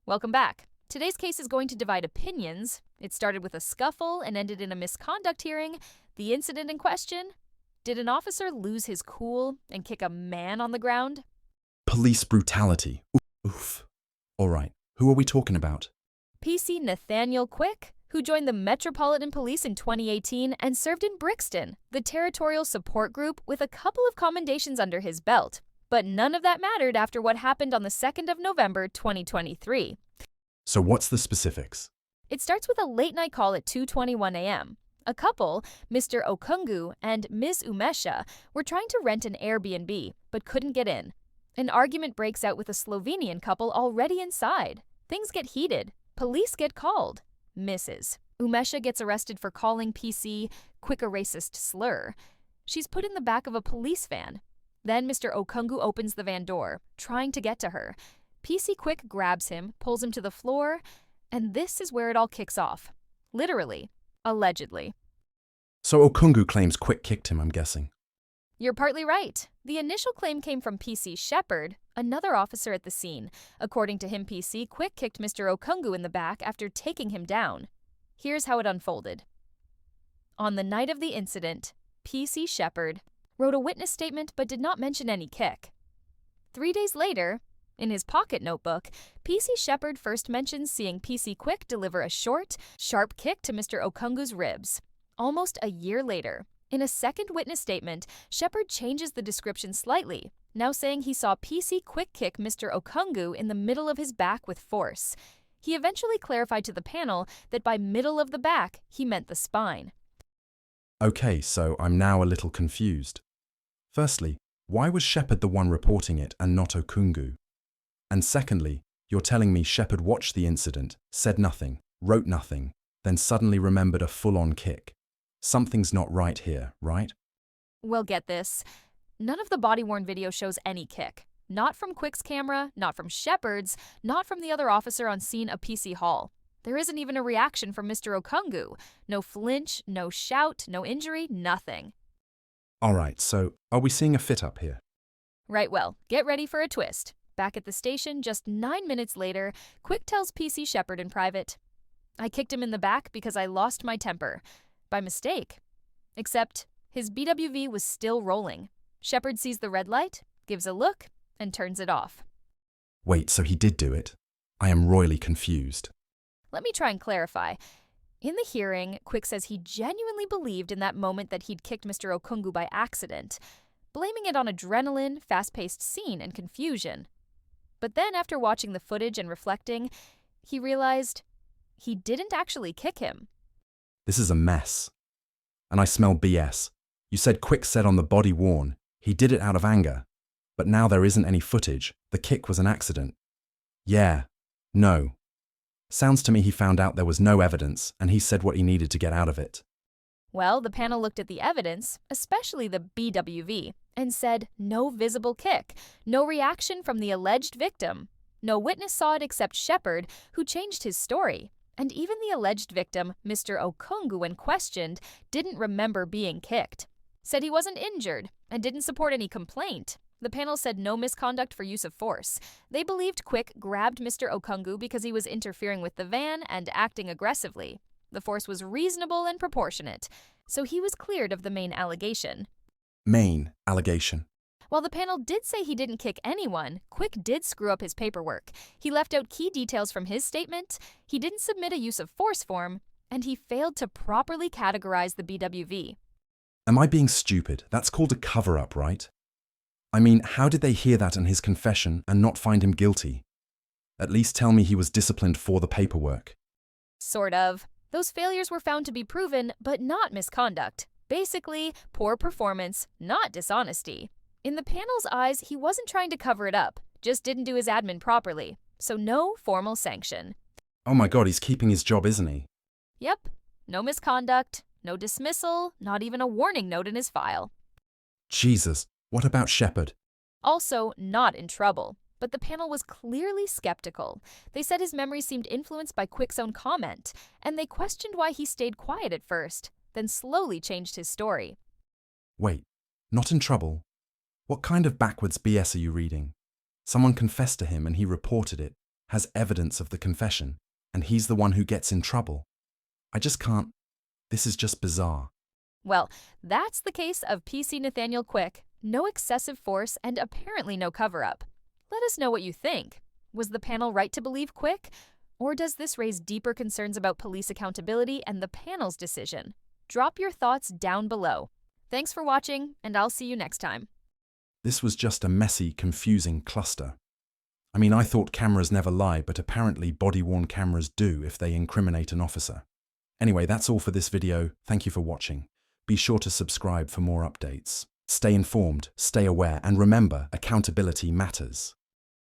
Welcome back. Today's case is going to divide opinions. It started with a scuffle and ended in a misconduct hearing. The incident in question: did an officer lose his cool and kick a man on the ground? Police brutality. Oof. All right, who are we talking about? PC Nathaniel Quick, who joined the Metropolitan Police in 2018 and served in Brixton, the territorial support group, with a couple of commendations under his belt. But none of that mattered after what happened on the 2nd of November 2023. So what's the specifics? It starts with a late-night call at 2:21 a.m. A couple, Mr. Okungu and Ms. Umesha, were trying to rent an Airbnb, but couldn't get in. An argument breaks out with a Slovenian couple already inside. Things get heated. Police get called. Mrs. Umesha gets arrested for calling PC Quick a racist slur. She's put in the back of a police van. Then Mr. Okungu opens the van door, trying to get to her. PC Quick grabs him, pulls him to the floor, and this is where it all kicks off. Literally. Allegedly. So Okungu claims Quick kicked him, I'm guessing. You're partly right. The initial claim came from PC Shepard, another officer at the scene. According to him, PC Quick kicked Mr. Okungu in the back after taking him down. Here's how it unfolded. On the night of the incident, PC Shepard wrote a witness statement but did not mention any kick. 3 days later, in his pocket notebook, PC Shepard first mentions seeing PC Quick deliver a short, sharp kick to Mr. Okungu's ribs. Almost a year later, in a second witness statement, Shepard changes the description slightly, now saying he saw PC Quick kick Mr. Okungu in the middle of his back with force. He eventually clarified to the panel that by middle of the back, he meant the spine. Okay, so I'm now a little confused. Firstly, why was Shepard the one reporting it and not Okungu? And secondly, you're telling me Shepard watched the incident, said nothing, wrote nothing, then suddenly remembered a full-on kick. Something's not right here, right? Well, get this. None of the body-worn video shows any kick. Not from Quick's camera, not from Shepard's, not from the other officer on scene at PC Hall. There isn't even a reaction from Mr. Okungu. No flinch, no shout, no injury, nothing. All right, so are we seeing a fit-up here? Right, well, get ready for a twist. Back at the station, just 9 minutes later, Quick tells PC Shepard in private, "I kicked him in the back because I lost my temper. By mistake." Except his BWV was still rolling. Shepard sees the red light, gives a look, and turns it off. Wait, so he did do it? I am royally confused. Let me try and clarify. In the hearing, Quick says he genuinely believed in that moment that he'd kicked Mr. Okungu by accident, blaming it on adrenaline, fast-paced scene, and confusion. But then after watching the footage and reflecting, he realized he didn't actually kick him. This is a mess. And I smell BS. You said Quick said on the body worn, he did it out of anger. But now there isn't any footage. The kick was an accident. Yeah. No. Sounds to me he found out there was no evidence, and he said what he needed to get out of it. Well, the panel looked at the evidence, especially the BWV, and said no visible kick, no reaction from the alleged victim. No witness saw it except Shepard, who changed his story. And even the alleged victim, Mr. Okungu, when questioned, didn't remember being kicked. Said he wasn't injured and didn't support any complaint. The panel said no misconduct for use of force. They believed Quick grabbed Mr. Okungu because he was interfering with the van and acting aggressively. The force was reasonable and proportionate, so he was cleared of the main allegation. Main allegation. While the panel did say he didn't kick anyone, Quick did screw up his paperwork. He left out key details from his statement, he didn't submit a use of force form, and he failed to properly categorize the BWV. Am I being stupid? That's called a cover-up, right? I mean, how did they hear that in his confession and not find him guilty? At least tell me he was disciplined for the paperwork. Sort of. Those failures were found to be proven, but not misconduct. Basically, poor performance, not dishonesty. In the panel's eyes, he wasn't trying to cover it up, just didn't do his admin properly, so no formal sanction. Oh my God, he's keeping his job, isn't he? Yep, no misconduct, no dismissal, not even a warning note in his file. Jesus, what about Shepard? Also, not in trouble, but the panel was clearly skeptical. They said his memory seemed influenced by Quick's own comment, and they questioned why he stayed quiet at first, then slowly changed his story. Wait, not in trouble? What kind of backwards BS are you reading? Someone confessed to him and he reported it. has evidence of the confession, and he's the one who gets in trouble. I just can't. This is just bizarre. Well, that's the case of PC Nathaniel Quick. No excessive force and apparently no cover-up. Let us know what you think. Was the panel right to believe Quick? Or does this raise deeper concerns about police accountability and the panel's decision? Drop your thoughts down below. Thanks for watching, and I'll see you next time. This was just a messy, confusing cluster. I mean, I thought cameras never lie, but apparently body-worn cameras do if they incriminate an officer. Anyway, that's all for this video. Thank you for watching. Be sure to subscribe for more updates. Stay informed, stay aware, and remember, accountability matters.